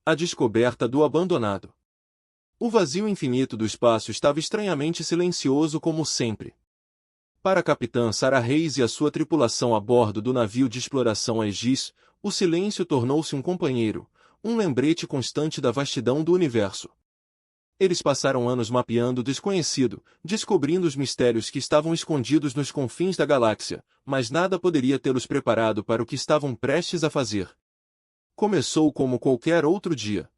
A descoberta do abandonado. O vazio infinito do espaço estava estranhamente silencioso como sempre. Para a capitã Sarah Reis e a sua tripulação a bordo do navio de exploração Aegis, o silêncio tornou-se um companheiro, um lembrete constante da vastidão do universo. Eles passaram anos mapeando o desconhecido, descobrindo os mistérios que estavam escondidos nos confins da galáxia, mas nada poderia tê-los preparado para o que estavam prestes a fazer. Começou como qualquer outro dia.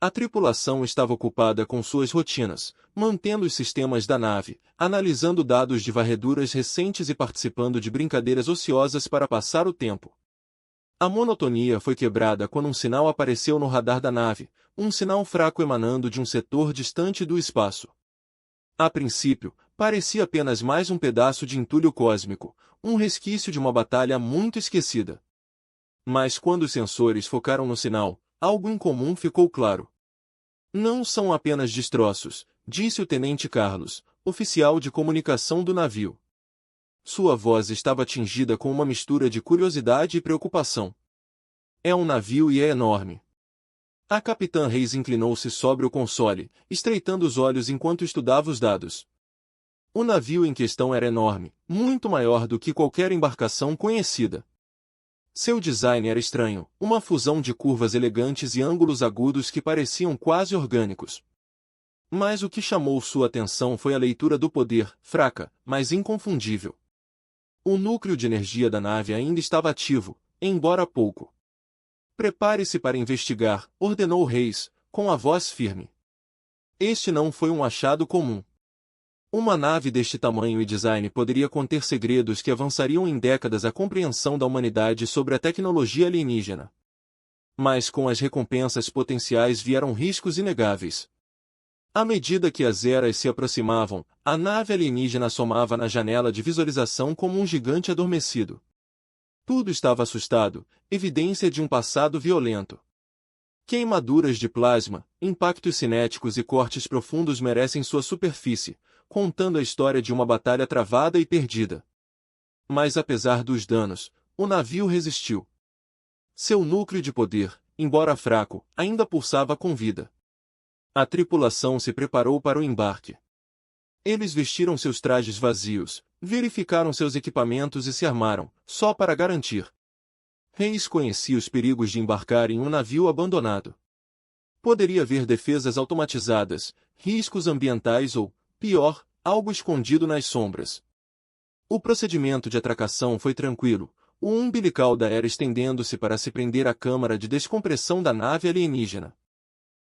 A tripulação estava ocupada com suas rotinas, mantendo os sistemas da nave, analisando dados de varreduras recentes e participando de brincadeiras ociosas para passar o tempo. A monotonia foi quebrada quando um sinal apareceu no radar da nave, um sinal fraco emanando de um setor distante do espaço. A princípio, parecia apenas mais um pedaço de entulho cósmico, um resquício de uma batalha muito esquecida. Mas quando os sensores focaram no sinal, algo incomum ficou claro. Não são apenas destroços, disse o tenente Carlos, oficial de comunicação do navio. Sua voz estava tingida com uma mistura de curiosidade e preocupação. É um navio e é enorme. A capitã Reis inclinou-se sobre o console, estreitando os olhos enquanto estudava os dados. O navio em questão era enorme, muito maior do que qualquer embarcação conhecida. Seu design era estranho, uma fusão de curvas elegantes e ângulos agudos que pareciam quase orgânicos. Mas o que chamou sua atenção foi a leitura do poder, fraca, mas inconfundível. O núcleo de energia da nave ainda estava ativo, embora pouco. Prepare-se para investigar, ordenou Reis, com a voz firme. Este não foi um achado comum. Uma nave deste tamanho e design poderia conter segredos que avançariam em décadas a compreensão da humanidade sobre a tecnologia alienígena. Mas com as recompensas potenciais vieram riscos inegáveis. À medida que as eras se aproximavam, a nave alienígena assomava na janela de visualização como um gigante adormecido. Tudo estava assustado, evidência de um passado violento. Queimaduras de plasma, impactos cinéticos e cortes profundos merecem sua superfície, contando a história de uma batalha travada e perdida. Mas apesar dos danos, o navio resistiu. Seu núcleo de poder, embora fraco, ainda pulsava com vida. A tripulação se preparou para o embarque. Eles vestiram seus trajes vazios, verificaram seus equipamentos e se armaram, só para garantir. Reis conhecia os perigos de embarcar em um navio abandonado. Poderia haver defesas automatizadas, riscos ambientais ou, pior, algo escondido nas sombras. O procedimento de atracação foi tranquilo, o umbilical da era estendendo-se para se prender à câmara de descompressão da nave alienígena.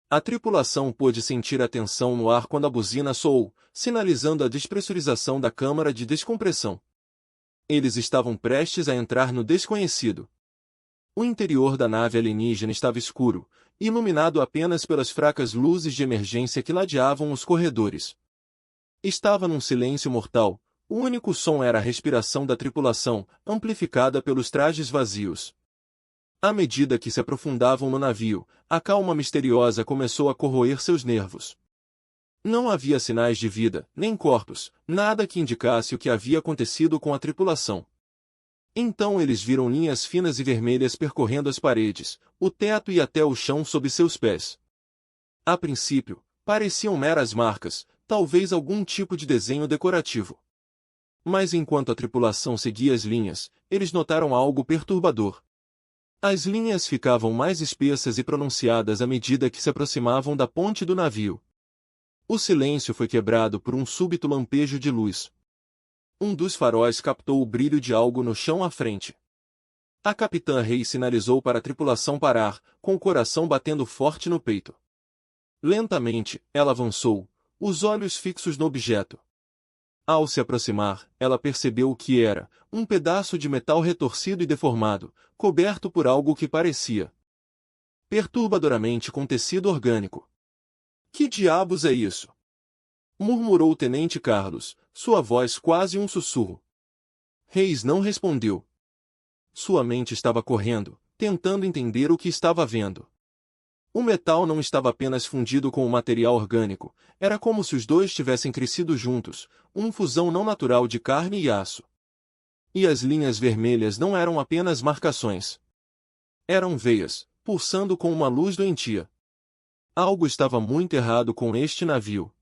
A tripulação pôde sentir a tensão no ar quando a buzina soou, sinalizando a despressurização da câmara de descompressão. Eles estavam prestes a entrar no desconhecido. O interior da nave alienígena estava escuro, iluminado apenas pelas fracas luzes de emergência que ladeavam os corredores. Estava num silêncio mortal, o único som era a respiração da tripulação, amplificada pelos trajes vazios. À medida que se aprofundavam no navio, a calma misteriosa começou a corroer seus nervos. Não havia sinais de vida, nem corpos, nada que indicasse o que havia acontecido com a tripulação. Então eles viram linhas finas e vermelhas percorrendo as paredes, o teto e até o chão sob seus pés. A princípio, pareciam meras marcas, talvez algum tipo de desenho decorativo. Mas enquanto a tripulação seguia as linhas, eles notaram algo perturbador. As linhas ficavam mais espessas e pronunciadas à medida que se aproximavam da ponte do navio. O silêncio foi quebrado por um súbito lampejo de luz. Um dos faróis captou o brilho de algo no chão à frente. A capitã Reis sinalizou para a tripulação parar, com o coração batendo forte no peito. Lentamente, ela avançou, os olhos fixos no objeto. Ao se aproximar, ela percebeu o que era, um pedaço de metal retorcido e deformado, coberto por algo que parecia perturbadoramente com tecido orgânico. Que diabos é isso? Murmurou o tenente Carlos, sua voz quase um sussurro. Reis não respondeu. Sua mente estava correndo, tentando entender o que estava vendo. O metal não estava apenas fundido com o material orgânico, era como se os dois tivessem crescido juntos, uma fusão não natural de carne e aço. E as linhas vermelhas não eram apenas marcações. Eram veias, pulsando com uma luz doentia. Algo estava muito errado com este navio.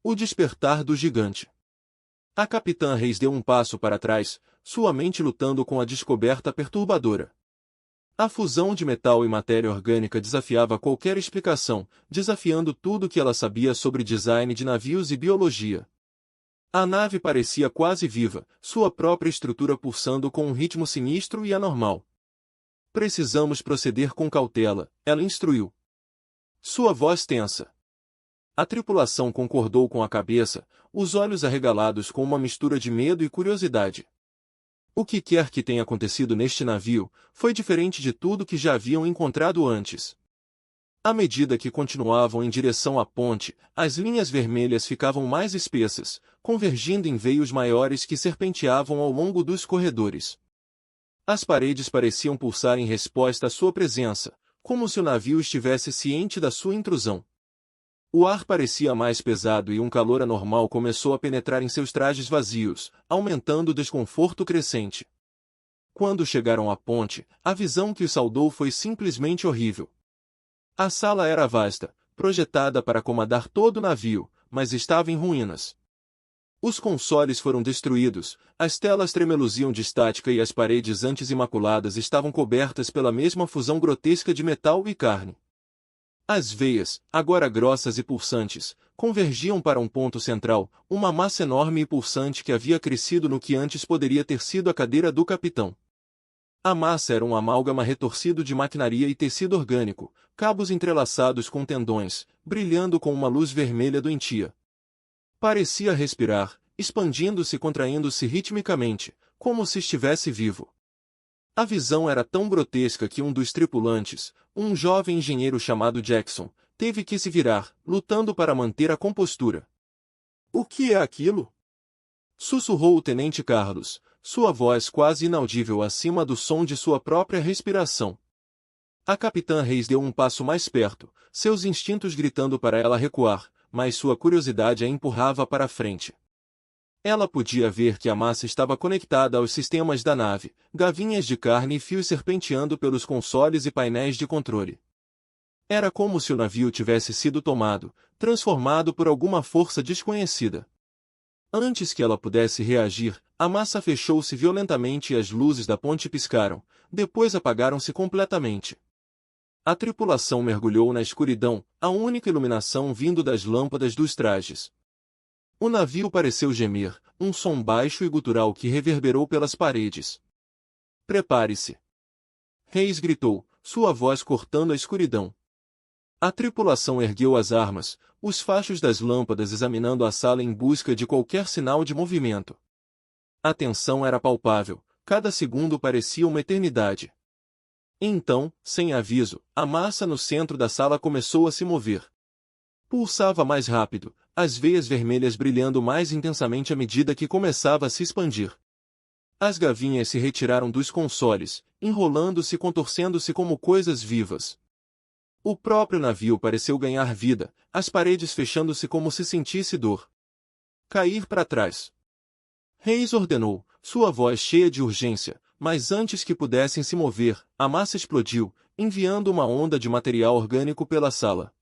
O despertar do gigante. A capitã Reis deu um passo para trás, sua mente lutando com a descoberta perturbadora. A fusão de metal e matéria orgânica desafiava qualquer explicação, desafiando tudo que ela sabia sobre design de navios e biologia. A nave parecia quase viva, sua própria estrutura pulsando com um ritmo sinistro e anormal. Precisamos proceder com cautela, ela instruiu. Sua voz tensa. A tripulação concordou com a cabeça, os olhos arregalados com uma mistura de medo e curiosidade. O que quer que tenha acontecido neste navio, foi diferente de tudo que já haviam encontrado antes. À medida que continuavam em direção à ponte, as linhas vermelhas ficavam mais espessas, convergindo em veios maiores que serpenteavam ao longo dos corredores. As paredes pareciam pulsar em resposta à sua presença, como se o navio estivesse ciente da sua intrusão. O ar parecia mais pesado e um calor anormal começou a penetrar em seus trajes vazios, aumentando o desconforto crescente. Quando chegaram à ponte, a visão que os saudou foi simplesmente horrível. A sala era vasta, projetada para acomodar todo o navio, mas estava em ruínas. Os consoles foram destruídos, as telas tremeluziam de estática e as paredes antes imaculadas estavam cobertas pela mesma fusão grotesca de metal e carne. As veias, agora grossas e pulsantes, convergiam para um ponto central, uma massa enorme e pulsante que havia crescido no que antes poderia ter sido a cadeira do capitão. A massa era um amálgama retorcido de maquinaria e tecido orgânico, cabos entrelaçados com tendões, brilhando com uma luz vermelha doentia. Parecia respirar, expandindo-se e contraindo-se ritmicamente, como se estivesse vivo. A visão era tão grotesca que um dos tripulantes, um jovem engenheiro chamado Jackson, teve que se virar, lutando para manter a compostura. "O que é aquilo?" sussurrou o tenente Carlos, sua voz quase inaudível acima do som de sua própria respiração. A capitã Reis deu um passo mais perto, seus instintos gritando para ela recuar, mas sua curiosidade a empurrava para frente. Ela podia ver que a massa estava conectada aos sistemas da nave, gavinhas de carne e fios serpenteando pelos consoles e painéis de controle. Era como se o navio tivesse sido tomado, transformado por alguma força desconhecida. Antes que ela pudesse reagir, a massa fechou-se violentamente e as luzes da ponte piscaram, depois apagaram-se completamente. A tripulação mergulhou na escuridão, a única iluminação vindo das lâmpadas dos trajes. O navio pareceu gemer, um som baixo e gutural que reverberou pelas paredes. "Prepare-se!" Reis gritou, sua voz cortando a escuridão. A tripulação ergueu as armas, os fachos das lâmpadas examinando a sala em busca de qualquer sinal de movimento. A tensão era palpável, cada segundo parecia uma eternidade. Então, sem aviso, a massa no centro da sala começou a se mover. Pulsava mais rápido, as veias vermelhas brilhando mais intensamente à medida que começava a se expandir. As gavinhas se retiraram dos consoles, enrolando-se e contorcendo-se como coisas vivas. O próprio navio pareceu ganhar vida, as paredes fechando-se como se sentisse dor. "Cair para trás!" Reis ordenou, sua voz cheia de urgência, mas antes que pudessem se mover, a massa explodiu, enviando uma onda de material orgânico pela sala.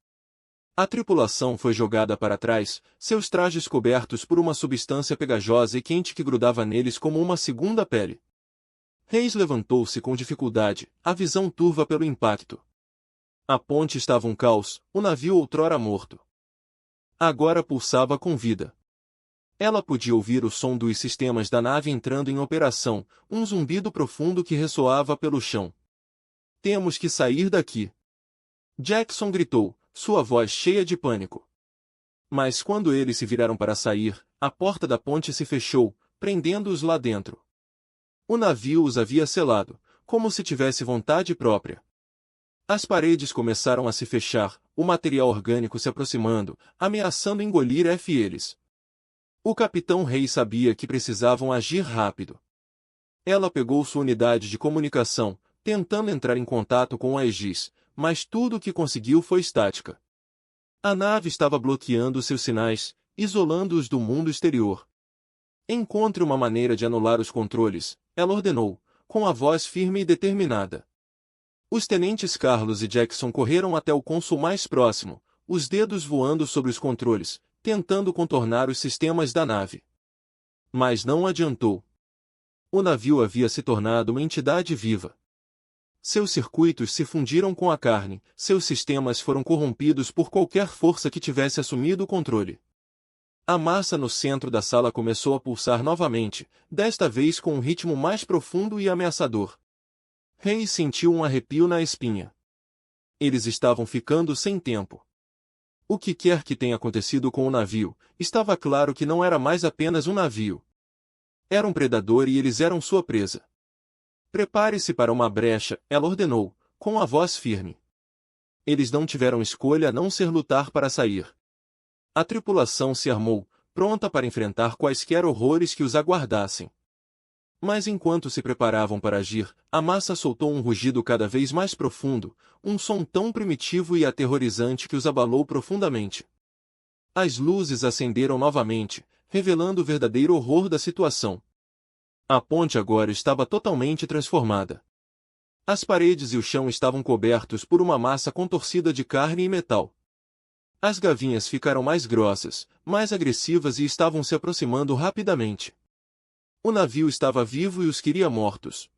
A tripulação foi jogada para trás, seus trajes cobertos por uma substância pegajosa e quente que grudava neles como uma segunda pele. Reis levantou-se com dificuldade, a visão turva pelo impacto. A ponte estava um caos, o navio outrora morto. Agora pulsava com vida. Ela podia ouvir o som dos sistemas da nave entrando em operação, um zumbido profundo que ressoava pelo chão. "Temos que sair daqui!" Jackson gritou, sua voz cheia de pânico. Mas quando eles se viraram para sair, a porta da ponte se fechou, prendendo-os lá dentro. O navio os havia selado, como se tivesse vontade própria. As paredes começaram a se fechar, o material orgânico se aproximando, ameaçando engolir eles. O capitão Rei sabia que precisavam agir rápido. Ela pegou sua unidade de comunicação, tentando entrar em contato com o Aegis, mas tudo o que conseguiu foi estática. A nave estava bloqueando seus sinais, isolando-os do mundo exterior. "Encontre uma maneira de anular os controles", ela ordenou, com a voz firme e determinada. Os tenentes Carlos e Jackson correram até o cônsul mais próximo, os dedos voando sobre os controles, tentando contornar os sistemas da nave. Mas não adiantou. O navio havia se tornado uma entidade viva. Seus circuitos se fundiram com a carne, seus sistemas foram corrompidos por qualquer força que tivesse assumido o controle. A massa no centro da sala começou a pulsar novamente, desta vez com um ritmo mais profundo e ameaçador. Hayes sentiu um arrepio na espinha. Eles estavam ficando sem tempo. O que quer que tenha acontecido com o navio, estava claro que não era mais apenas um navio. Era um predador e eles eram sua presa. Prepare-se para uma brecha, ela ordenou, com a voz firme. Eles não tiveram escolha a não ser lutar para sair. A tripulação se armou, pronta para enfrentar quaisquer horrores que os aguardassem. Mas enquanto se preparavam para agir, a massa soltou um rugido cada vez mais profundo, um som tão primitivo e aterrorizante que os abalou profundamente. As luzes acenderam novamente, revelando o verdadeiro horror da situação. A ponte agora estava totalmente transformada. As paredes e o chão estavam cobertos por uma massa contorcida de carne e metal. As gavinhas ficaram mais grossas, mais agressivas e estavam se aproximando rapidamente. O navio estava vivo e os queria mortos.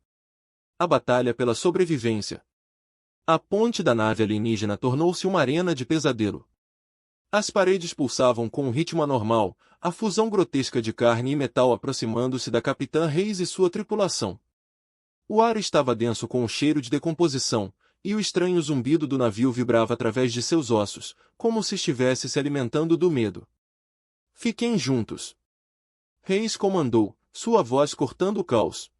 A batalha pela sobrevivência. A ponte da nave alienígena tornou-se uma arena de pesadelo. As paredes pulsavam com um ritmo anormal, a fusão grotesca de carne e metal aproximando-se da Capitã Hayes e sua tripulação. O ar estava denso com o cheiro de decomposição, e o estranho zumbido do navio vibrava através de seus ossos, como se estivesse se alimentando do medo. Fiquem juntos. Hayes comandou, sua voz cortando o caos.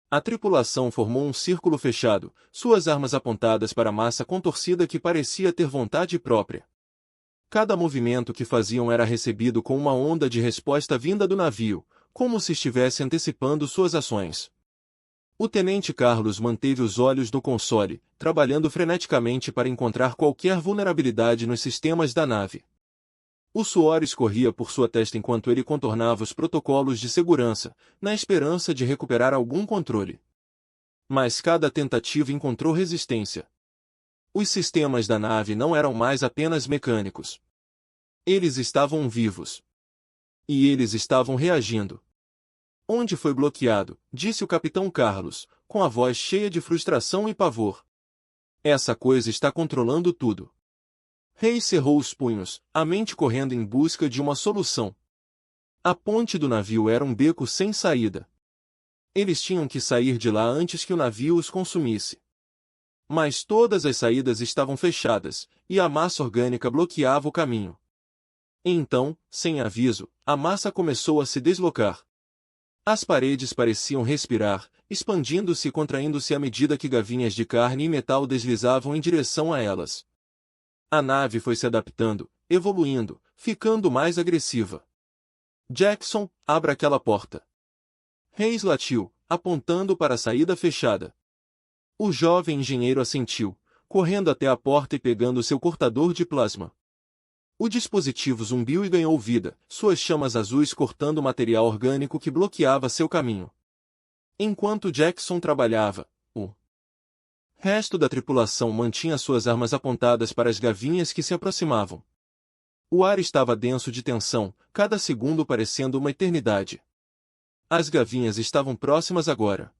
A tripulação formou um círculo fechado, suas armas apontadas para a massa contorcida que parecia ter vontade própria. Cada movimento que faziam era recebido com uma onda de resposta vinda do navio, como se estivesse antecipando suas ações. O tenente Carlos manteve os olhos no console, trabalhando freneticamente para encontrar qualquer vulnerabilidade nos sistemas da nave. O suor escorria por sua testa enquanto ele contornava os protocolos de segurança, na esperança de recuperar algum controle. Mas cada tentativa encontrou resistência. Os sistemas da nave não eram mais apenas mecânicos. Eles estavam vivos. E eles estavam reagindo. Onde foi bloqueado, disse o capitão Carlos, com a voz cheia de frustração e pavor. Essa coisa está controlando tudo. Hayes cerrou os punhos, a mente correndo em busca de uma solução. A ponte do navio era um beco sem saída. Eles tinham que sair de lá antes que o navio os consumisse. Mas todas as saídas estavam fechadas, e a massa orgânica bloqueava o caminho. Então, sem aviso, a massa começou a se deslocar. As paredes pareciam respirar, expandindo-se e contraindo-se à medida que gavinhas de carne e metal deslizavam em direção a elas. A nave foi se adaptando, evoluindo, ficando mais agressiva. Jackson, abra aquela porta. Hayes latiu, apontando para a saída fechada. O jovem engenheiro assentiu, correndo até a porta e pegando seu cortador de plasma. O dispositivo zumbiu e ganhou vida, suas chamas azuis cortando o material orgânico que bloqueava seu caminho. Enquanto Jackson trabalhava, o resto da tripulação mantinha suas armas apontadas para as gavinhas que se aproximavam. O ar estava denso de tensão, cada segundo parecendo uma eternidade. As gavinhas estavam próximas agora.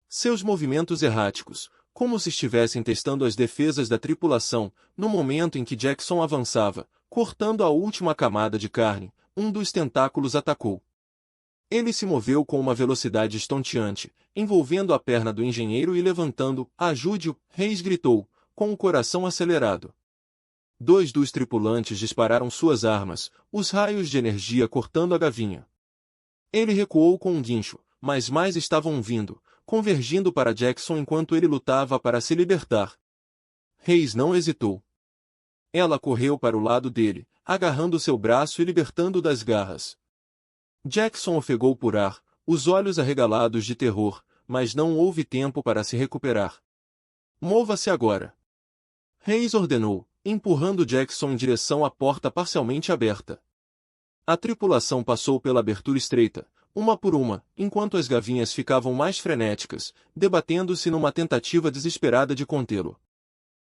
Seus movimentos erráticos, como se estivessem testando as defesas da tripulação, no momento em que Jackson avançava, cortando a última camada de carne, um dos tentáculos atacou. Ele se moveu com uma velocidade estonteante, envolvendo a perna do engenheiro e levantando, ajude-o, Hayes gritou, com o coração acelerado. 2 dos tripulantes dispararam suas armas, os raios de energia cortando a gavinha. Ele recuou com um guincho, mas mais estavam vindo, convergindo para Jackson enquanto ele lutava para se libertar. Hayes não hesitou. Ela correu para o lado dele, agarrando seu braço e libertando das garras. Jackson ofegou por ar, os olhos arregalados de terror, mas não houve tempo para se recuperar. Mova-se agora. Hayes ordenou, empurrando Jackson em direção à porta parcialmente aberta. A tripulação passou pela abertura estreita, uma por uma, enquanto as gavinhas ficavam mais frenéticas, debatendo-se numa tentativa desesperada de contê-lo.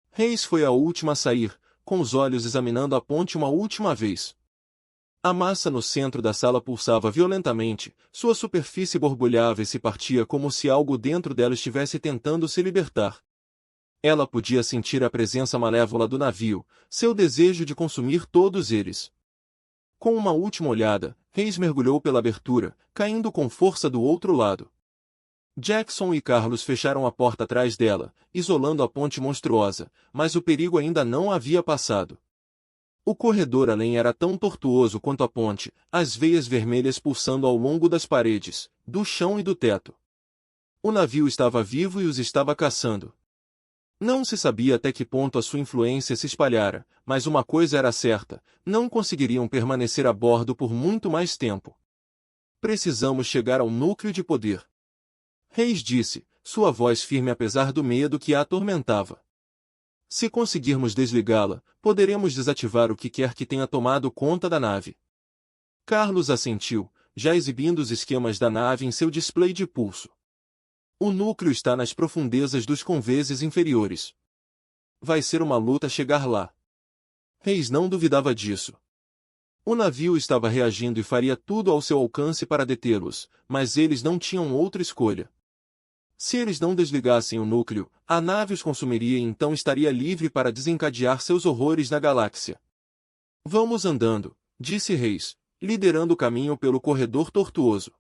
Reis foi a última a sair, com os olhos examinando a ponte uma última vez. A massa no centro da sala pulsava violentamente, sua superfície borbulhava e se partia como se algo dentro dela estivesse tentando se libertar. Ela podia sentir a presença malévola do navio, seu desejo de consumir todos eles. Com uma última olhada, Reis mergulhou pela abertura, caindo com força do outro lado. Jackson e Carlos fecharam a porta atrás dela, isolando a ponte monstruosa, mas o perigo ainda não havia passado. O corredor além era tão tortuoso quanto a ponte, as veias vermelhas pulsando ao longo das paredes, do chão e do teto. O navio estava vivo e os estava caçando. Não se sabia até que ponto a sua influência se espalhara, mas uma coisa era certa, não conseguiriam permanecer a bordo por muito mais tempo. Precisamos chegar ao núcleo de poder. Reis disse, sua voz firme apesar do medo que a atormentava. Se conseguirmos desligá-la, poderemos desativar o que quer que tenha tomado conta da nave. Carlos assentiu, já exibindo os esquemas da nave em seu display de pulso. O núcleo está nas profundezas dos conveses inferiores. Vai ser uma luta chegar lá. Reis não duvidava disso. O navio estava reagindo e faria tudo ao seu alcance para detê-los, mas eles não tinham outra escolha. Se eles não desligassem o núcleo, a nave os consumiria e então estaria livre para desencadear seus horrores na galáxia. Vamos andando, disse Reis, liderando o caminho pelo corredor tortuoso.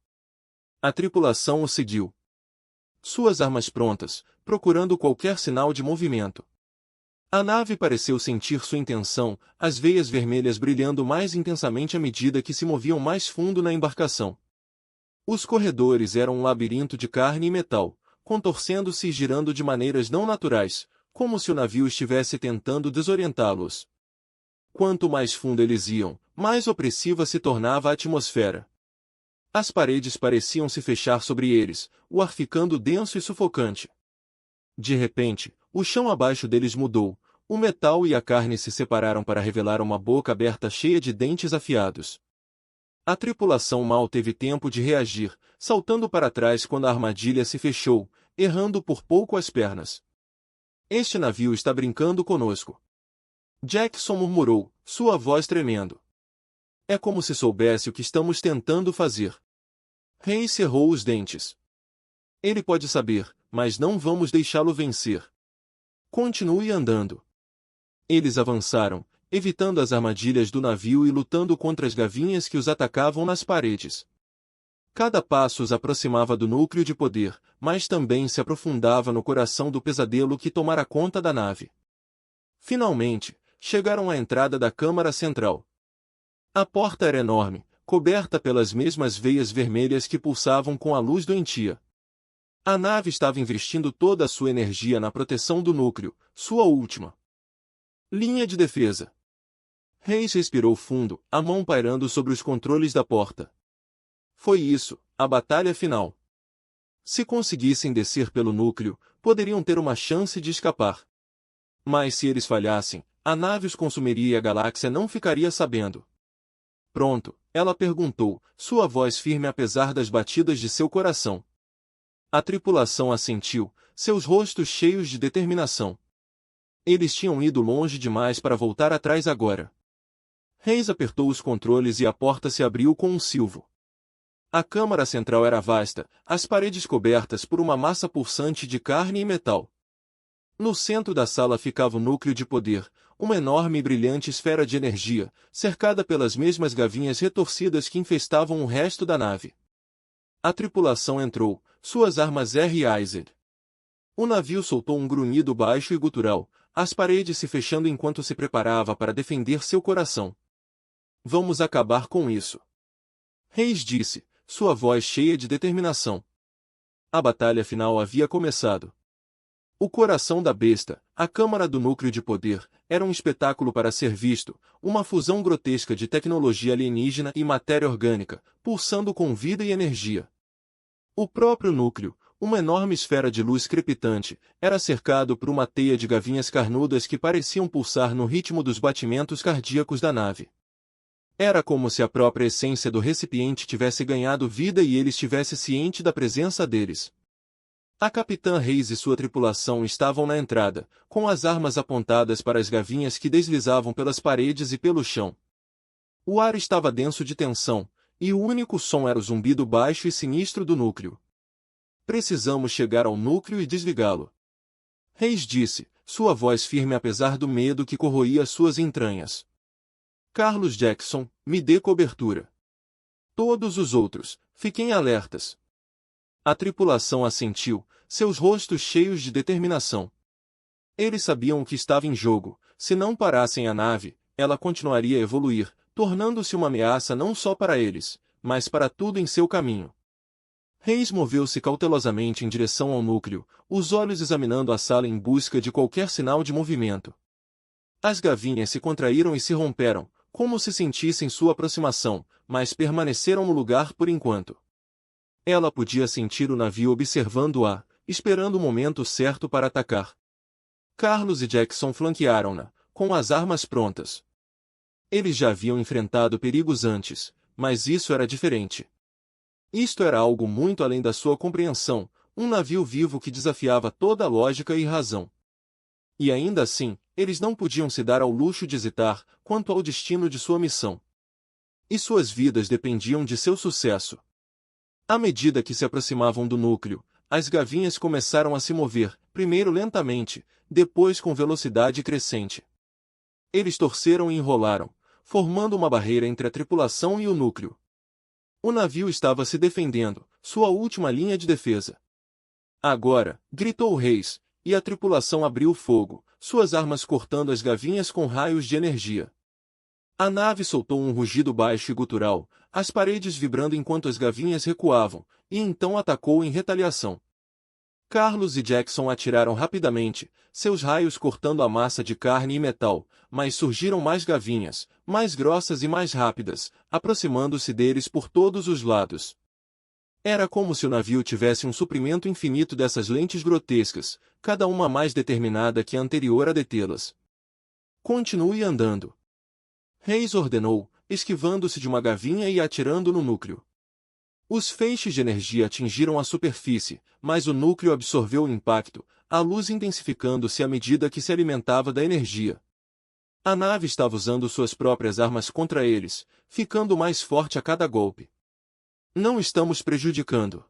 A tripulação o seguiu. Suas armas prontas, procurando qualquer sinal de movimento. A nave pareceu sentir sua intenção, as veias vermelhas brilhando mais intensamente à medida que se moviam mais fundo na embarcação. Os corredores eram um labirinto de carne e metal, contorcendo-se e girando de maneiras não naturais, como se o navio estivesse tentando desorientá-los. Quanto mais fundo eles iam, mais opressiva se tornava a atmosfera. As paredes pareciam se fechar sobre eles, o ar ficando denso e sufocante. De repente, o chão abaixo deles mudou, o metal e a carne se separaram para revelar uma boca aberta cheia de dentes afiados. A tripulação mal teve tempo de reagir, saltando para trás quando a armadilha se fechou, errando por pouco as pernas. Este navio está brincando conosco. Jackson murmurou, sua voz tremendo. É como se soubesse o que estamos tentando fazer. Reis cerrou os dentes. Ele pode saber, mas não vamos deixá-lo vencer. Continue andando. Eles avançaram, evitando as armadilhas do navio e lutando contra as gavinhas que os atacavam nas paredes. Cada passo os aproximava do núcleo de poder, mas também se aprofundava no coração do pesadelo que tomara conta da nave. Finalmente, chegaram à entrada da câmara central. A porta era enorme, coberta pelas mesmas veias vermelhas que pulsavam com a luz doentia. A nave estava investindo toda a sua energia na proteção do núcleo, sua última linha de defesa. Reis respirou fundo, a mão pairando sobre os controles da porta. Foi isso, a batalha final. Se conseguissem descer pelo núcleo, poderiam ter uma chance de escapar. Mas se eles falhassem, a nave os consumiria e a galáxia não ficaria sabendo. Pronto, ela perguntou, sua voz firme apesar das batidas de seu coração. A tripulação assentiu, seus rostos cheios de determinação. Eles tinham ido longe demais para voltar atrás agora. Reis apertou os controles e a porta se abriu com um silvo. A câmara central era vasta, as paredes cobertas por uma massa pulsante de carne e metal. No centro da sala ficava o núcleo de poder, uma enorme e brilhante esfera de energia, cercada pelas mesmas gavinhas retorcidas que infestavam o resto da nave. A tripulação entrou, suas armas R-Ized. O navio soltou um grunhido baixo e gutural, as paredes se fechando enquanto se preparava para defender seu coração. Vamos acabar com isso. Reis disse, sua voz cheia de determinação. A batalha final havia começado. O coração da besta, a câmara do núcleo de poder, era um espetáculo para ser visto, uma fusão grotesca de tecnologia alienígena e matéria orgânica, pulsando com vida e energia. O próprio núcleo, uma enorme esfera de luz crepitante, era cercado por uma teia de gavinhas carnudas que pareciam pulsar no ritmo dos batimentos cardíacos da nave. Era como se a própria essência do recipiente tivesse ganhado vida e ele estivesse ciente da presença deles. A capitã Reis e sua tripulação estavam na entrada, com as armas apontadas para as gavinhas que deslizavam pelas paredes e pelo chão. O ar estava denso de tensão, e o único som era o zumbido baixo e sinistro do núcleo. Precisamos chegar ao núcleo e desligá-lo. Reis disse, sua voz firme apesar do medo que corroía suas entranhas. Carlos Jackson, me dê cobertura. Todos os outros, fiquem alertas. A tripulação assentiu, seus rostos cheios de determinação. Eles sabiam o que estava em jogo. Se não parassem a nave, ela continuaria a evoluir, tornando-se uma ameaça não só para eles, mas para tudo em seu caminho. Reis moveu-se cautelosamente em direção ao núcleo, os olhos examinando a sala em busca de qualquer sinal de movimento. As gavinhas se contraíram e se romperam, como se sentissem sua aproximação, mas permaneceram no lugar por enquanto. Ela podia sentir o navio observando-a, esperando o momento certo para atacar. Carlos e Jackson flanquearam-na, com as armas prontas. Eles já haviam enfrentado perigos antes, mas isso era diferente. Isto era algo muito além da sua compreensão, um navio vivo que desafiava toda a lógica e razão. E ainda assim, eles não podiam se dar ao luxo de hesitar quanto ao destino de sua missão. E suas vidas dependiam de seu sucesso. À medida que se aproximavam do núcleo, as gavinhas começaram a se mover, primeiro lentamente, depois com velocidade crescente. Eles torceram e enrolaram, formando uma barreira entre a tripulação e o núcleo. O navio estava se defendendo, sua última linha de defesa. Agora, gritou Reis, e a tripulação abriu fogo, suas armas cortando as gavinhas com raios de energia. A nave soltou um rugido baixo e gutural, as paredes vibrando enquanto as gavinhas recuavam, e então atacou em retaliação. Carlos e Jackson atiraram rapidamente, seus raios cortando a massa de carne e metal, mas surgiram mais gavinhas, mais grossas e mais rápidas, aproximando-se deles por todos os lados. Era como se o navio tivesse um suprimento infinito dessas lentes grotescas, cada uma mais determinada que a anterior a detê-las. Continue andando. Reis ordenou, esquivando-se de uma gavinha e atirando no núcleo. Os feixes de energia atingiram a superfície, mas o núcleo absorveu o impacto, a luz intensificando-se à medida que se alimentava da energia. A nave estava usando suas próprias armas contra eles, ficando mais forte a cada golpe. Não estamos prejudicando.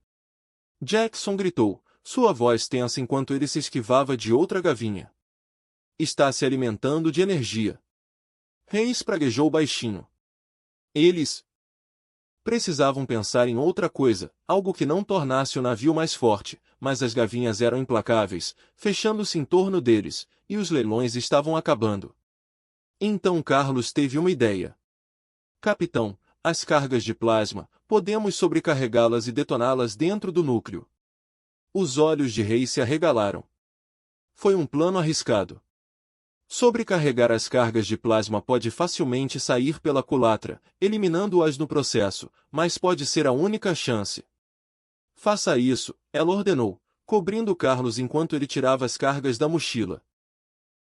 Jackson gritou, sua voz tensa enquanto ele se esquivava de outra gavinha. Está se alimentando de energia. Reis praguejou baixinho. Eles precisavam pensar em outra coisa, algo que não tornasse o navio mais forte, mas as gavinhas eram implacáveis, fechando-se em torno deles, e os leilões estavam acabando. Então Carlos teve uma ideia. Capitão, as cargas de plasma, podemos sobrecarregá-las e detoná-las dentro do núcleo. Os olhos de Reis se arregalaram. Foi um plano arriscado. Sobrecarregar as cargas de plasma pode facilmente sair pela culatra, eliminando-as no processo, mas pode ser a única chance. Faça isso, ela ordenou, cobrindo Carlos enquanto ele tirava as cargas da mochila.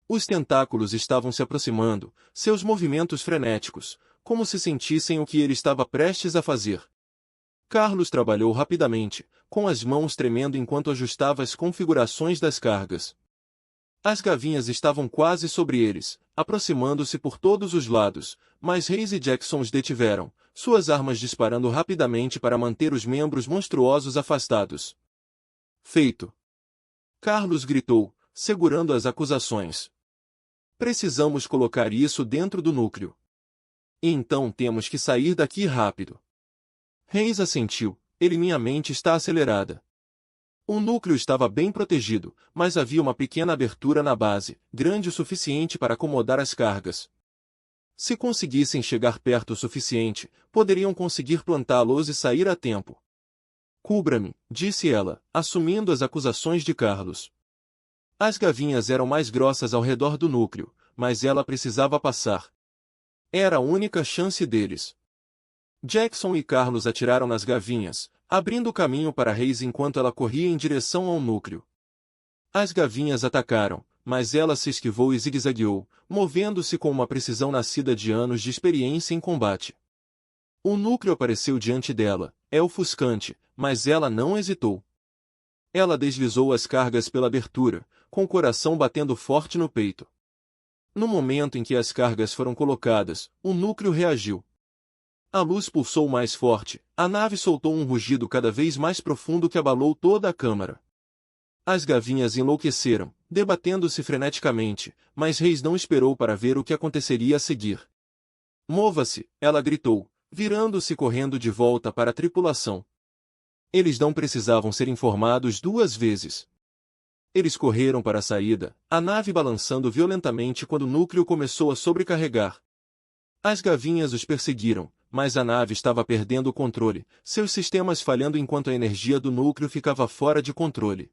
Os tentáculos estavam se aproximando, seus movimentos frenéticos, como se sentissem o que ele estava prestes a fazer. Carlos trabalhou rapidamente, com as mãos tremendo enquanto ajustava as configurações das cargas. As gavinhas estavam quase sobre eles, aproximando-se por todos os lados, mas Reis e Jackson os detiveram, suas armas disparando rapidamente para manter os membros monstruosos afastados. Feito! Carlos gritou, segurando as acusações. Precisamos colocar isso dentro do núcleo. E então temos que sair daqui rápido. Reis assentiu, minha mente está acelerada. O núcleo estava bem protegido, mas havia uma pequena abertura na base, grande o suficiente para acomodar as cargas. Se conseguissem chegar perto o suficiente, poderiam conseguir plantá-los e sair a tempo. Cubra-me, disse ela, assumindo as acusações de Carlos. As gavinhas eram mais grossas ao redor do núcleo, mas ela precisava passar. Era a única chance deles. Jackson e Carlos atiraram nas gavinhas, abrindo caminho para Reis enquanto ela corria em direção ao núcleo. As gavinhas atacaram, mas ela se esquivou e zigue-zagueou, movendo-se com uma precisão nascida de anos de experiência em combate. O núcleo apareceu diante dela, ofuscante, mas ela não hesitou. Ela deslizou as cargas pela abertura, com o coração batendo forte no peito. No momento em que as cargas foram colocadas, o núcleo reagiu. A luz pulsou mais forte, a nave soltou um rugido cada vez mais profundo que abalou toda a câmara. As gavinhas enlouqueceram, debatendo-se freneticamente, mas Reis não esperou para ver o que aconteceria a seguir. Mova-se, ela gritou, virando-se correndo de volta para a tripulação. Eles não precisavam ser informados duas vezes. Eles correram para a saída, a nave balançando violentamente quando o núcleo começou a sobrecarregar. As gavinhas os perseguiram, mas a nave estava perdendo o controle, seus sistemas falhando enquanto a energia do núcleo ficava fora de controle.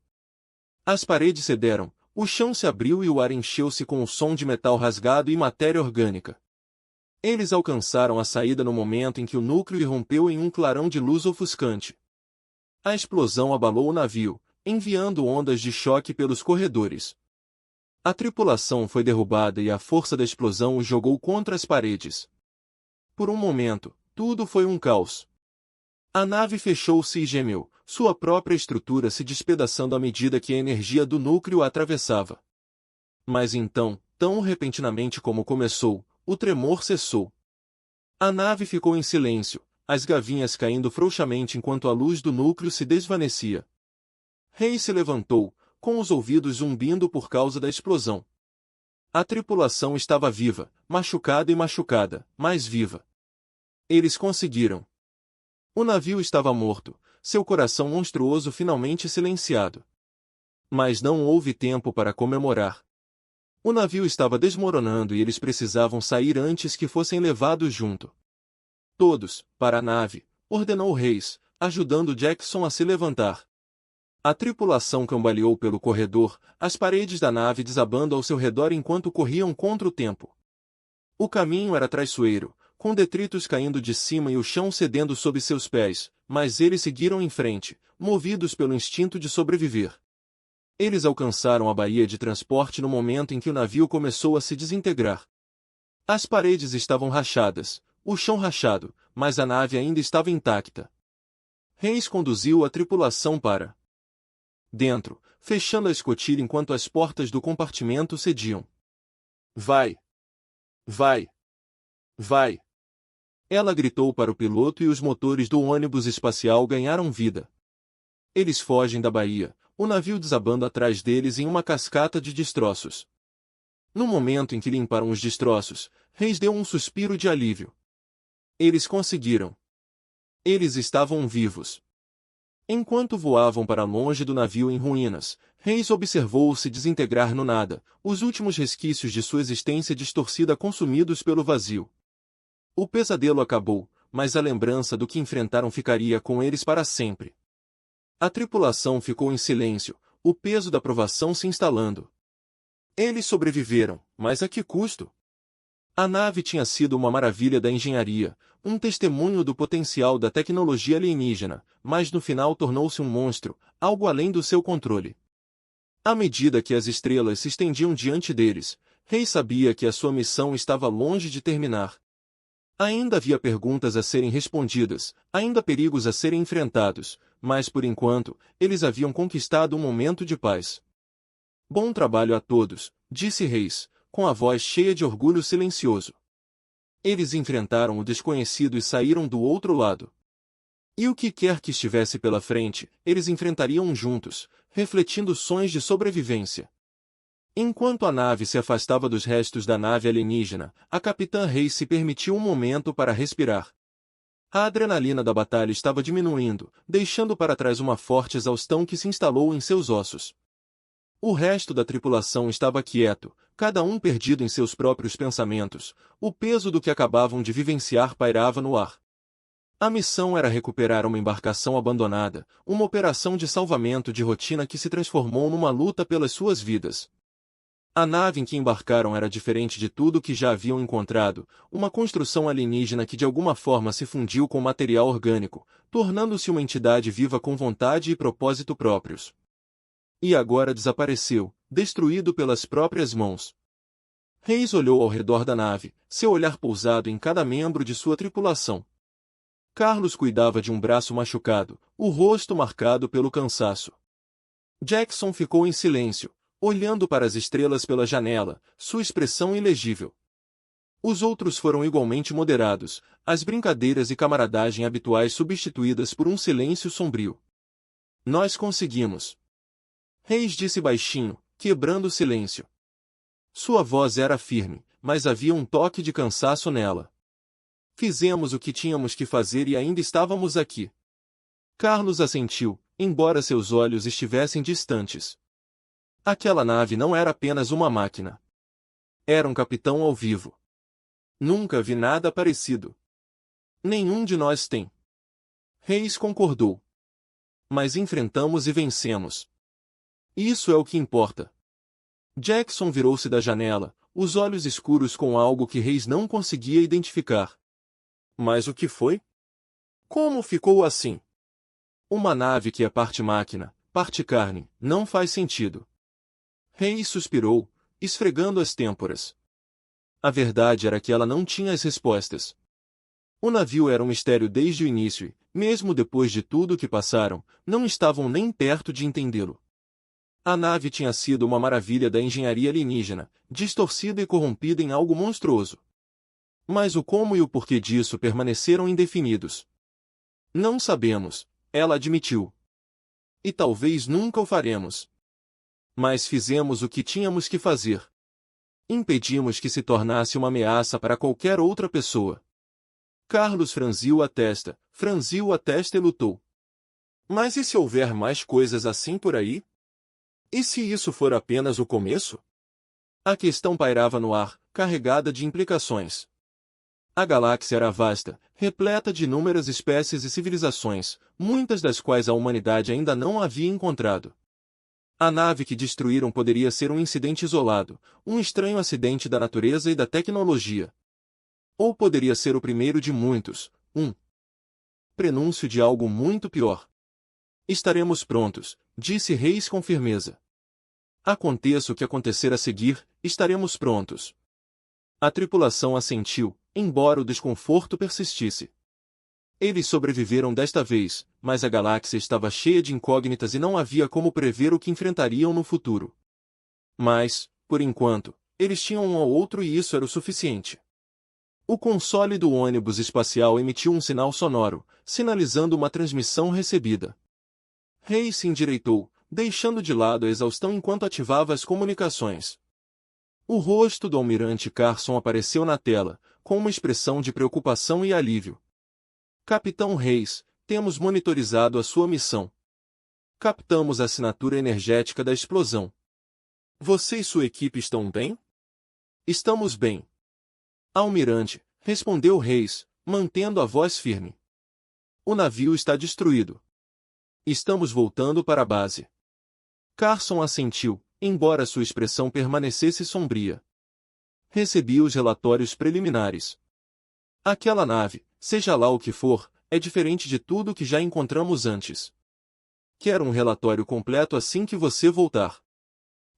As paredes cederam, o chão se abriu e o ar encheu-se com o som de metal rasgado e matéria orgânica. Eles alcançaram a saída no momento em que o núcleo irrompeu em um clarão de luz ofuscante. A explosão abalou o navio, enviando ondas de choque pelos corredores. A tripulação foi derrubada e a força da explosão os jogou contra as paredes. Por um momento, tudo foi um caos. A nave fechou-se e gemeu, sua própria estrutura se despedaçando à medida que a energia do núcleo a atravessava. Mas então, tão repentinamente como começou, o tremor cessou. A nave ficou em silêncio, as gavinhas caindo frouxamente enquanto a luz do núcleo se desvanecia. Reis se levantou, com os ouvidos zumbindo por causa da explosão. A tripulação estava viva, machucada, mas viva. Eles conseguiram. O navio estava morto, seu coração monstruoso finalmente silenciado. Mas não houve tempo para comemorar. O navio estava desmoronando e eles precisavam sair antes que fossem levados junto. Todos, para a nave, ordenou Reis, ajudando Jackson a se levantar. A tripulação cambaleou pelo corredor, as paredes da nave desabando ao seu redor enquanto corriam contra o tempo. O caminho era traiçoeiro, com detritos caindo de cima e o chão cedendo sob seus pés, mas eles seguiram em frente, movidos pelo instinto de sobreviver. Eles alcançaram a baía de transporte no momento em que o navio começou a se desintegrar. As paredes estavam rachadas, o chão rachado, mas a nave ainda estava intacta. Reis conduziu a tripulação para dentro, fechando a escotilha enquanto as portas do compartimento cediam. Vai! Vai! Vai! Ela gritou para o piloto e os motores do ônibus espacial ganharam vida. Eles fogem da baía, o navio desabando atrás deles em uma cascata de destroços. No momento em que limparam os destroços, Reis deu um suspiro de alívio. Eles conseguiram. Eles estavam vivos. Enquanto voavam para longe do navio em ruínas, Reis observou-o se desintegrar no nada, os últimos resquícios de sua existência distorcida consumidos pelo vazio. O pesadelo acabou, mas a lembrança do que enfrentaram ficaria com eles para sempre. A tripulação ficou em silêncio, o peso da provação se instalando. Eles sobreviveram, mas a que custo? A nave tinha sido uma maravilha da engenharia, um testemunho do potencial da tecnologia alienígena, mas no final tornou-se um monstro, algo além do seu controle. À medida que as estrelas se estendiam diante deles, Reis sabia que a sua missão estava longe de terminar. Ainda havia perguntas a serem respondidas, ainda perigos a serem enfrentados, mas por enquanto, eles haviam conquistado um momento de paz. Bom trabalho a todos, disse Reis, com a voz cheia de orgulho silencioso. Eles enfrentaram o desconhecido e saíram do outro lado. E o que quer que estivesse pela frente, eles enfrentariam juntos, refletindo sonhos de sobrevivência. Enquanto a nave se afastava dos restos da nave alienígena, a capitã Reis se permitiu um momento para respirar. A adrenalina da batalha estava diminuindo, deixando para trás uma forte exaustão que se instalou em seus ossos. O resto da tripulação estava quieto, cada um perdido em seus próprios pensamentos, o peso do que acabavam de vivenciar pairava no ar. A missão era recuperar uma embarcação abandonada, uma operação de salvamento de rotina que se transformou numa luta pelas suas vidas. A nave em que embarcaram era diferente de tudo que já haviam encontrado, uma construção alienígena que de alguma forma se fundiu com material orgânico, tornando-se uma entidade viva com vontade e propósito próprios. E agora desapareceu, destruído pelas próprias mãos. Reis olhou ao redor da nave, seu olhar pousado em cada membro de sua tripulação. Carlos cuidava de um braço machucado, o rosto marcado pelo cansaço. Jackson ficou em silêncio, olhando para as estrelas pela janela, sua expressão ilegível. Os outros foram igualmente moderados, as brincadeiras e camaradagem habituais substituídas por um silêncio sombrio. Nós conseguimos. Reis disse baixinho, quebrando o silêncio. Sua voz era firme, mas havia um toque de cansaço nela. Fizemos o que tínhamos que fazer e ainda estávamos aqui. Carlos assentiu, embora seus olhos estivessem distantes. Aquela nave não era apenas uma máquina. Era um capitão ao vivo. Nunca vi nada parecido. Nenhum de nós tem. Reis concordou. Mas enfrentamos e vencemos. Isso é o que importa. Jackson virou-se da janela, os olhos escuros com algo que Reis não conseguia identificar. Mas o que foi? Como ficou assim? Uma nave que é parte máquina, parte carne, não faz sentido. Reis suspirou, esfregando as têmporas. A verdade era que ela não tinha as respostas. O navio era um mistério desde o início e, mesmo depois de tudo o que passaram, não estavam nem perto de entendê-lo. A nave tinha sido uma maravilha da engenharia alienígena, distorcida e corrompida em algo monstruoso. Mas o como e o porquê disso permaneceram indefinidos. Não sabemos, ela admitiu. E talvez nunca o faremos. Mas fizemos o que tínhamos que fazer. Impedimos que se tornasse uma ameaça para qualquer outra pessoa. Carlos franziu a testa e lutou. Mas e se houver mais coisas assim por aí? E se isso for apenas o começo? A questão pairava no ar, carregada de implicações. A galáxia era vasta, repleta de inúmeras espécies e civilizações, muitas das quais a humanidade ainda não havia encontrado. A nave que destruíram poderia ser um incidente isolado, um estranho acidente da natureza e da tecnologia. Ou poderia ser o primeiro de muitos, um prenúncio de algo muito pior. Estaremos prontos, disse Reis com firmeza. Aconteça o que acontecer a seguir, estaremos prontos. A tripulação assentiu, embora o desconforto persistisse. Eles sobreviveram desta vez, mas a galáxia estava cheia de incógnitas e não havia como prever o que enfrentariam no futuro. Mas, por enquanto, eles tinham um ao outro e isso era o suficiente. O console do ônibus espacial emitiu um sinal sonoro, sinalizando uma transmissão recebida. Reis se endireitou, deixando de lado a exaustão enquanto ativava as comunicações. O rosto do almirante Carson apareceu na tela, com uma expressão de preocupação e alívio. Capitão Reis, temos monitorizado a sua missão. Captamos a assinatura energética da explosão. Você e sua equipe estão bem? Estamos bem. Almirante, respondeu Reis, mantendo a voz firme. O navio está destruído. Estamos voltando para a base. Carson assentiu, embora sua expressão permanecesse sombria. Recebi os relatórios preliminares. Aquela nave, seja lá o que for, é diferente de tudo que já encontramos antes. Quero um relatório completo assim que você voltar.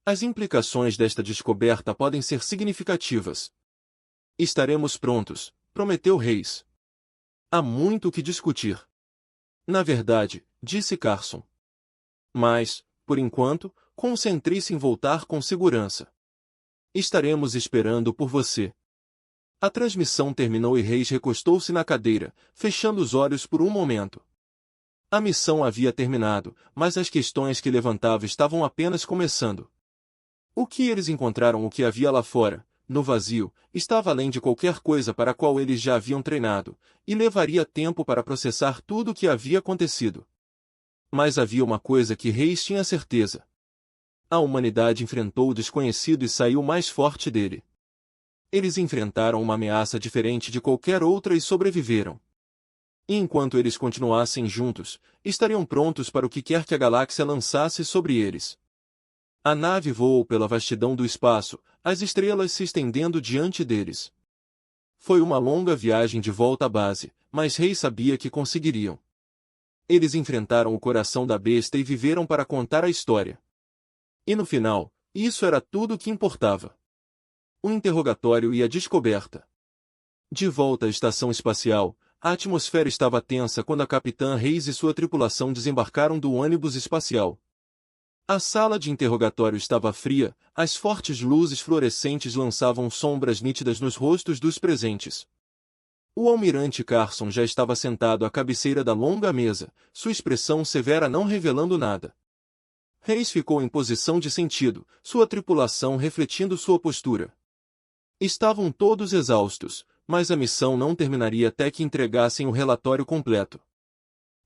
As implicações desta descoberta podem ser significativas. Estaremos prontos, prometeu Reis. Há muito o que discutir. Na verdade, disse Carson. Mas, por enquanto, concentre-se em voltar com segurança. Estaremos esperando por você. A transmissão terminou e Reis recostou-se na cadeira, fechando os olhos por um momento. A missão havia terminado, mas as questões que levantava estavam apenas começando. O que eles encontraram, o que havia lá fora, no vazio, estava além de qualquer coisa para a qual eles já haviam treinado, e levaria tempo para processar tudo o que havia acontecido. Mas havia uma coisa que Reis tinha certeza. A humanidade enfrentou o desconhecido e saiu mais forte dele. Eles enfrentaram uma ameaça diferente de qualquer outra e sobreviveram. E enquanto eles continuassem juntos, estariam prontos para o que quer que a galáxia lançasse sobre eles. A nave voou pela vastidão do espaço, as estrelas se estendendo diante deles. Foi uma longa viagem de volta à base, mas Reis sabia que conseguiriam. Eles enfrentaram o coração da besta e viveram para contar a história. E no final, Isso era tudo o que importava. O interrogatório e a descoberta. De volta à estação espacial, a atmosfera estava tensa quando a capitã Reis e sua tripulação desembarcaram do ônibus espacial. A sala de interrogatório estava fria, as fortes luzes fluorescentes lançavam sombras nítidas nos rostos dos presentes. O almirante Carson já estava sentado à cabeceira da longa mesa, sua expressão severa não revelando nada. Reis ficou em posição de sentido, sua tripulação refletindo sua postura. Estavam todos exaustos, mas a missão não terminaria até que entregassem o relatório completo.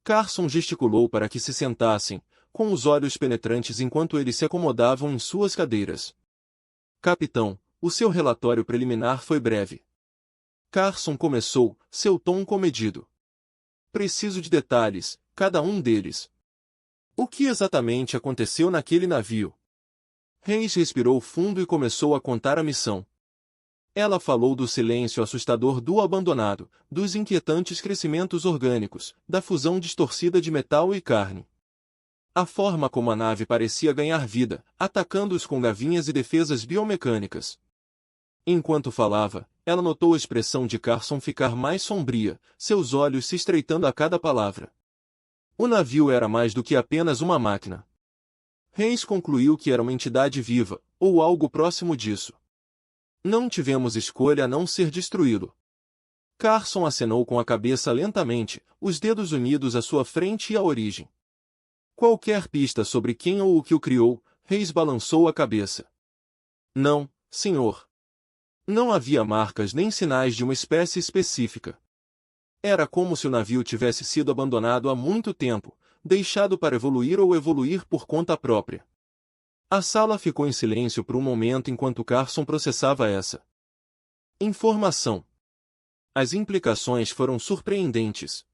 Carson gesticulou para que se sentassem, com os olhos penetrantes enquanto eles se acomodavam em suas cadeiras. Capitão, o seu relatório preliminar foi breve. Carson começou, seu tom comedido. Preciso de detalhes, cada um deles. O que exatamente aconteceu naquele navio? Reis respirou fundo e começou a contar a missão. Ela falou do silêncio assustador do abandonado, dos inquietantes crescimentos orgânicos, da fusão distorcida de metal e carne. A forma como a nave parecia ganhar vida, atacando-os com gavinhas e defesas biomecânicas. Enquanto falava, ela notou a expressão de Carson ficar mais sombria, seus olhos se estreitando a cada palavra. O navio era mais do que apenas uma máquina. Reis concluiu que era uma entidade viva, ou algo próximo disso. Não tivemos escolha a não ser destruí-lo. Carson acenou com a cabeça lentamente, os dedos unidos à sua frente e à origem. Qualquer pista sobre quem ou o que o criou, Reis balançou a cabeça. Não, senhor. Não havia marcas nem sinais de uma espécie específica. Era como se o navio tivesse sido abandonado há muito tempo, deixado para evoluir ou evoluir por conta própria. A sala ficou em silêncio por um momento enquanto Carson processava essa informação. As implicações foram surpreendentes.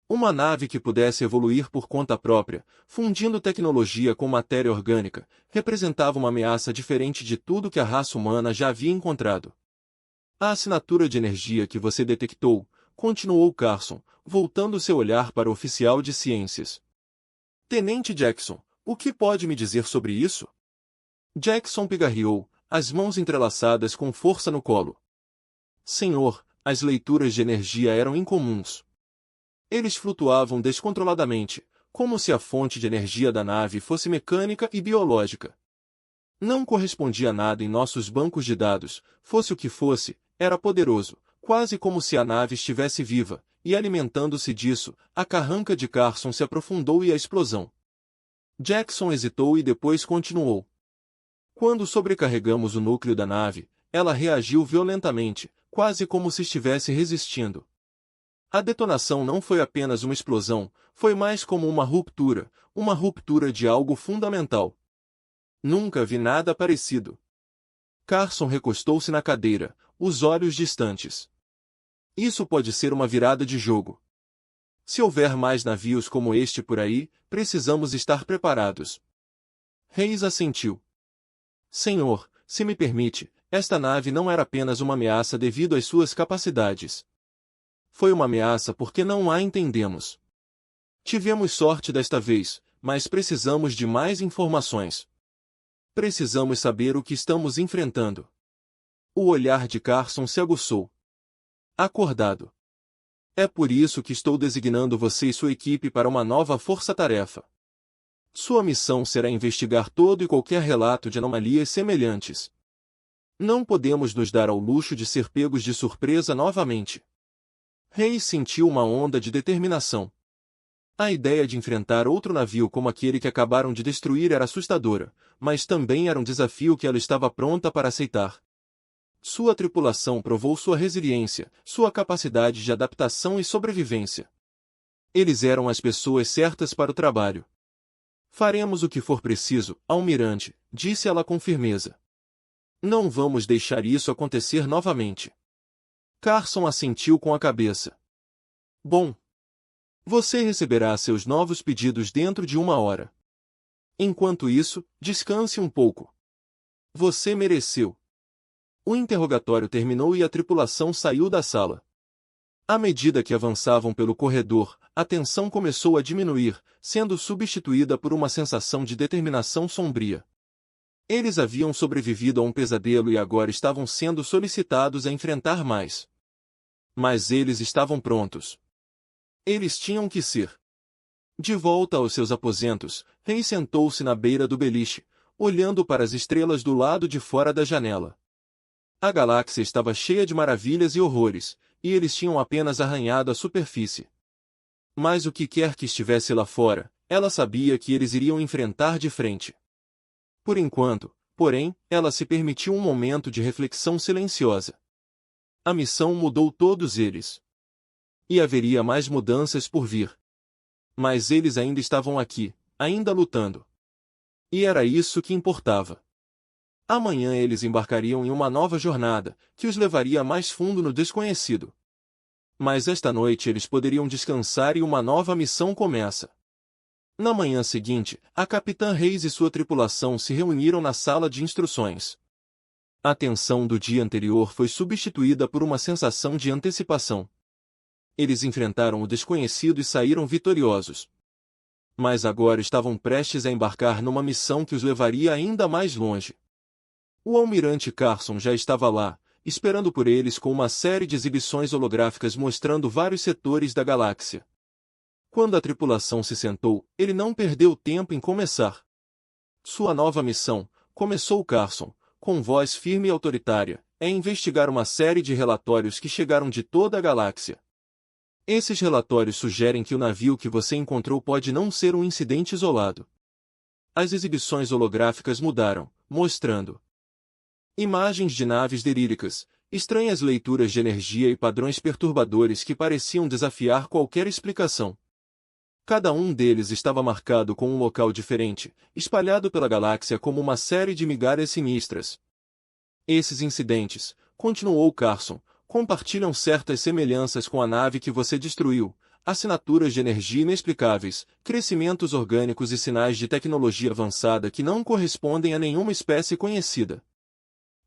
Uma nave que pudesse evoluir por conta própria, fundindo tecnologia com matéria orgânica, representava uma ameaça diferente de tudo que a raça humana já havia encontrado. A assinatura de energia que você detectou, continuou Carson, voltando seu olhar para o oficial de ciências. Tenente Jackson, o que pode me dizer sobre isso? Jackson pigarreou, as mãos entrelaçadas com força no colo. Senhor, as leituras de energia eram incomuns. Eles flutuavam descontroladamente, como se a fonte de energia da nave fosse mecânica e biológica. Não correspondia a nada em nossos bancos de dados, fosse o que fosse, era poderoso, quase como se a nave estivesse viva, e alimentando-se disso, a carranca de Carson se aprofundou e a explosão. Jackson hesitou e depois continuou. Quando sobrecarregamos o núcleo da nave, ela reagiu violentamente, quase como se estivesse resistindo. A detonação não foi apenas uma explosão, foi mais como uma ruptura de algo fundamental. Nunca vi nada parecido. Carson recostou-se na cadeira, os olhos distantes. Isso pode ser uma virada de jogo. Se houver mais navios como este por aí, precisamos estar preparados. Reis assentiu. Senhor, se me permite, esta nave não era apenas uma ameaça devido às suas capacidades. Foi uma ameaça porque não a entendemos. Tivemos sorte desta vez, mas precisamos de mais informações. Precisamos saber o que estamos enfrentando. O olhar de Carson se aguçou. Acordado. É por isso que estou designando você e sua equipe para uma nova força-tarefa. Sua missão será investigar todo e qualquer relato de anomalias semelhantes. Não podemos nos dar ao luxo de ser pegos de surpresa novamente. Reis sentiu uma onda de determinação. A ideia de enfrentar outro navio como aquele que acabaram de destruir era assustadora, mas também era um desafio que ela estava pronta para aceitar. Sua tripulação provou sua resiliência, sua capacidade de adaptação e sobrevivência. Eles eram as pessoas certas para o trabalho. Faremos o que for preciso, almirante, disse ela com firmeza. Não vamos deixar isso acontecer novamente. Carson assentiu com a cabeça. Bom. Você receberá seus novos pedidos dentro de 1 hora. Enquanto isso, descanse um pouco. Você mereceu. O interrogatório terminou e a tripulação saiu da sala. À medida que avançavam pelo corredor, a tensão começou a diminuir, sendo substituída por uma sensação de determinação sombria. Eles haviam sobrevivido a um pesadelo e agora estavam sendo solicitados a enfrentar mais. Mas eles estavam prontos. Eles tinham que ser. De volta aos seus aposentos, Rei sentou-se na beira do beliche, olhando para as estrelas do lado de fora da janela. A galáxia estava cheia de maravilhas e horrores, e eles tinham apenas arranhado a superfície. Mas o que quer que estivesse lá fora, ela sabia que eles iriam enfrentar de frente. Por enquanto, porém, ela se permitiu um momento de reflexão silenciosa. A missão mudou todos eles. E haveria mais mudanças por vir. Mas eles ainda estavam aqui, ainda lutando. E era isso que importava. Amanhã eles embarcariam em uma nova jornada, que os levaria mais fundo no desconhecido. Mas esta noite eles poderiam descansar e uma nova missão começa. Na manhã seguinte, a Capitã Reis e sua tripulação se reuniram na sala de instruções. A tensão do dia anterior foi substituída por uma sensação de antecipação. Eles enfrentaram o desconhecido e saíram vitoriosos. Mas agora estavam prestes a embarcar numa missão que os levaria ainda mais longe. O almirante Carson já estava lá, esperando por eles com uma série de exibições holográficas mostrando vários setores da galáxia. Quando a tripulação se sentou, ele não perdeu tempo em começar. Sua nova missão, começou Carson, com voz firme e autoritária, é investigar uma série de relatórios que chegaram de toda a galáxia. Esses relatórios sugerem que o navio que você encontrou pode não ser um incidente isolado. As exibições holográficas mudaram, mostrando imagens de naves deríricas, estranhas leituras de energia e padrões perturbadores que pareciam desafiar qualquer explicação. Cada um deles estava marcado com um local diferente, espalhado pela galáxia como uma série de migalhas sinistras. Esses incidentes, continuou Carson, compartilham certas semelhanças com a nave que você destruiu, assinaturas de energia inexplicáveis, crescimentos orgânicos e sinais de tecnologia avançada que não correspondem a nenhuma espécie conhecida.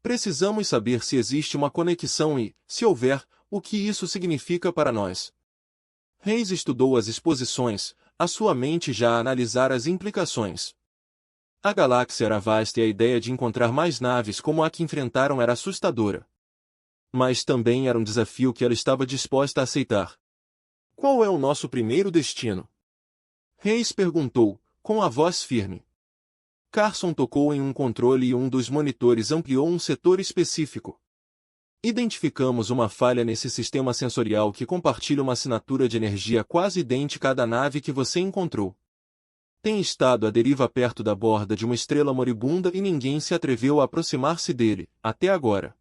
Precisamos saber se existe uma conexão e, se houver, o que isso significa para nós. Reis estudou as exposições, a sua mente já a analisar as implicações. A galáxia era vasta e a ideia de encontrar mais naves como a que enfrentaram era assustadora. Mas também era um desafio que ela estava disposta a aceitar. Qual é o nosso primeiro destino? Reis perguntou, com a voz firme. Carson tocou em um controle e um dos monitores ampliou um setor específico. Identificamos uma falha nesse sistema sensorial que compartilha uma assinatura de energia quase idêntica à da nave que você encontrou. Tem estado à deriva perto da borda de uma estrela moribunda e ninguém se atreveu a aproximar-se dele, até agora.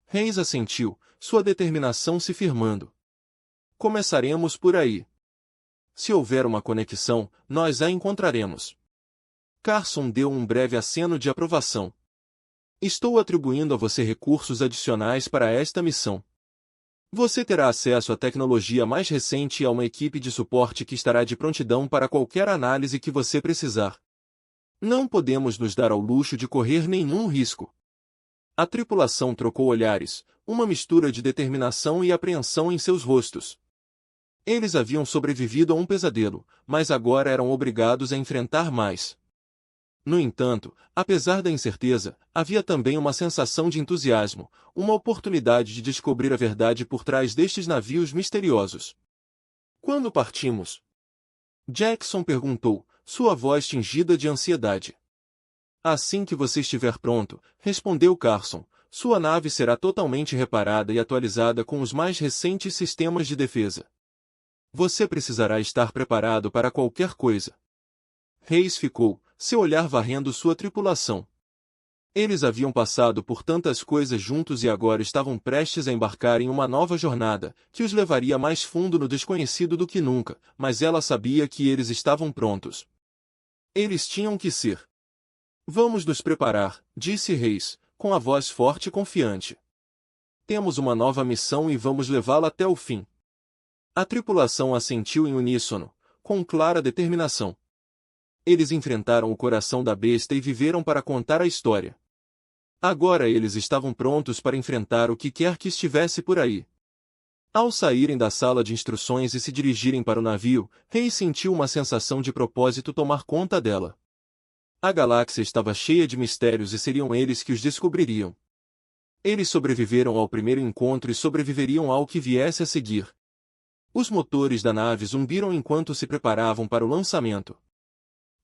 Reis assentiu, sua determinação se firmando. Começaremos por aí. Se houver uma conexão, nós a encontraremos. Carson deu um breve aceno de aprovação. Estou atribuindo a você recursos adicionais para esta missão. Você terá acesso à tecnologia mais recente e a uma equipe de suporte que estará de prontidão para qualquer análise que você precisar. Não podemos nos dar ao luxo de correr nenhum risco. A tripulação trocou olhares, uma mistura de determinação e apreensão em seus rostos. Eles haviam sobrevivido a um pesadelo, mas agora eram obrigados a enfrentar mais. No entanto, apesar da incerteza, havia também uma sensação de entusiasmo, uma oportunidade de descobrir a verdade por trás destes navios misteriosos. Quando partimos? Jackson perguntou, sua voz tingida de ansiedade. Assim que você estiver pronto, respondeu Carson, sua nave será totalmente reparada e atualizada com os mais recentes sistemas de defesa. Você precisará estar preparado para qualquer coisa. Reis ficou, seu olhar varrendo sua tripulação. Eles haviam passado por tantas coisas juntos e agora estavam prestes a embarcar em uma nova jornada, que os levaria mais fundo no desconhecido do que nunca, mas ela sabia que eles estavam prontos. Eles tinham que ser. Vamos nos preparar, disse Reis, com a voz forte e confiante. Temos uma nova missão e vamos levá-la até o fim. A tripulação assentiu em uníssono, com clara determinação. Eles enfrentaram o coração da besta e viveram para contar a história. Agora eles estavam prontos para enfrentar o que quer que estivesse por aí. Ao saírem da sala de instruções e se dirigirem para o navio, Reis sentiu uma sensação de propósito tomar conta dela. A galáxia estava cheia de mistérios e seriam eles que os descobririam. Eles sobreviveram ao primeiro encontro e sobreviveriam ao que viesse a seguir. Os motores da nave zumbiram enquanto se preparavam para o lançamento.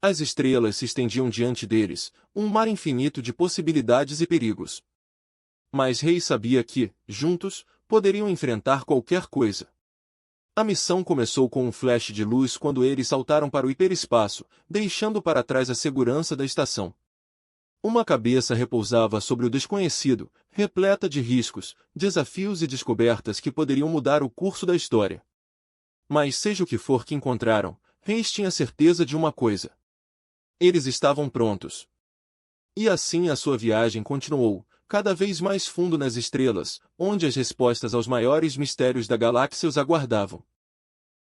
As estrelas se estendiam diante deles, um mar infinito de possibilidades e perigos. Mas Rei sabia que, juntos, poderiam enfrentar qualquer coisa. A missão começou com um flash de luz quando eles saltaram para o hiperespaço, deixando para trás a segurança da estação. Uma cabeça repousava sobre o desconhecido, repleta de riscos, desafios e descobertas que poderiam mudar o curso da história. Mas seja o que for que encontraram, Reis tinha certeza de uma coisa. Eles estavam prontos. E assim a sua viagem continuou, cada vez mais fundo nas estrelas, onde as respostas aos maiores mistérios da galáxia os aguardavam.